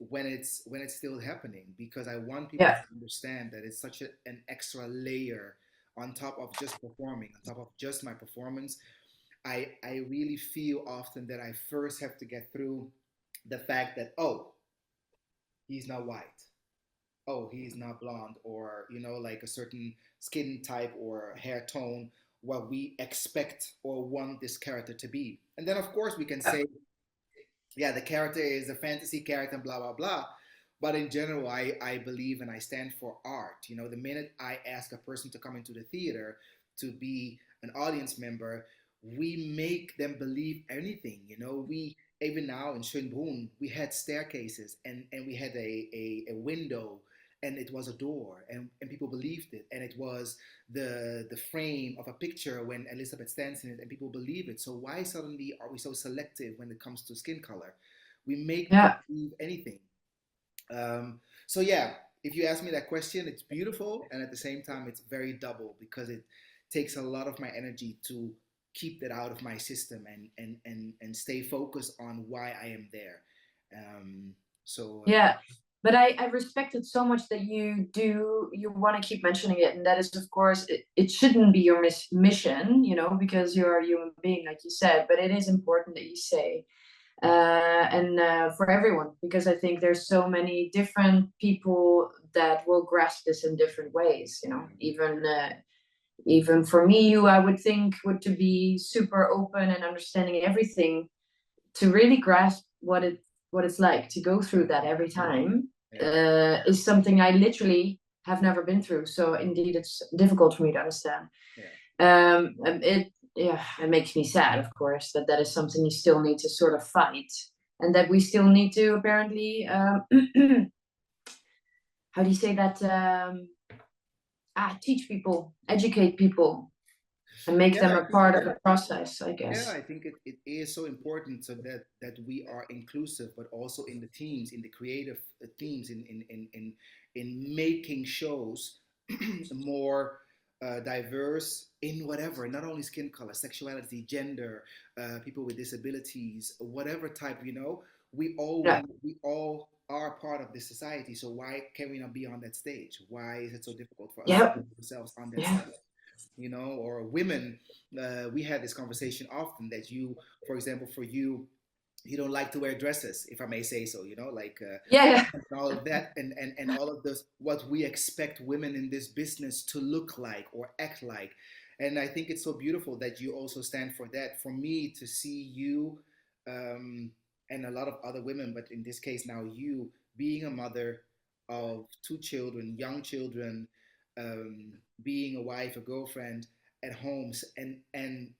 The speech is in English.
when it's still happening, because I want people to Yeah. understand that it's such an extra layer on top of just performing, on top of just my performance. I really feel often that I first have to get through the fact that, oh, he's not white, oh, he's not blonde, or like a certain skin type or hair tone, what we expect or want this character to be. And then of course we can say, yeah, the character is a fantasy character and blah blah blah. But in general, I believe and I stand for art. The minute I ask a person to come into the theater to be an audience member, we make them believe anything. We even now in Schönbrunn, we had staircases, and we had a window, and it was a door, and people believed it, and it was the frame of a picture when Elizabeth stands in it, and people believe it. So why suddenly are we so selective when it comes to skin color? We make people Yeah. believe anything. So yeah, if you ask me that question, it's beautiful, and at the same time, it's very double, because it takes a lot of my energy to keep that out of my system, and stay focused on why I am there. Um, so Yeah, but I respect it so much that you want to keep mentioning it, and that is, of course, it shouldn't be your mission, because you're a human being, like you said, but it is important that you say, and for everyone, because I think there's so many different people that will grasp this in different ways, even for me, who I would think would to be super open and understanding everything, to really grasp what it's like to go through that every time, yeah, is something I literally have never been through. So indeed, it's difficult for me to understand. yeah, It Yeah, it makes me sad, of course, that is something you still need to sort of fight, and that we still need to apparently, how do you say that? Teach people, educate people, and make yeah. them I a think part of the process, I Yeah, guess. I think it is so important, so that we are inclusive, but also in the teams, in the creative teams, in making shows more diverse in whatever, not only skin color, sexuality, gender, people with disabilities, whatever type. Yeah. We all are part of this society. So why can we not be on that stage? Why is it so difficult for us to Yeah. put ourselves on that Yeah. stage? Or women, we had this conversation often, that for example, for you, you don't like to wear dresses, if I may say so, like Yeah. and all of that, and all of this, what we expect women in this business to look like or act like. And I think it's so beautiful that you also stand for that. For me to see you, um, and a lot of other women, but in this case now you, being a mother of two children, young children, being a wife, a girlfriend at homes, and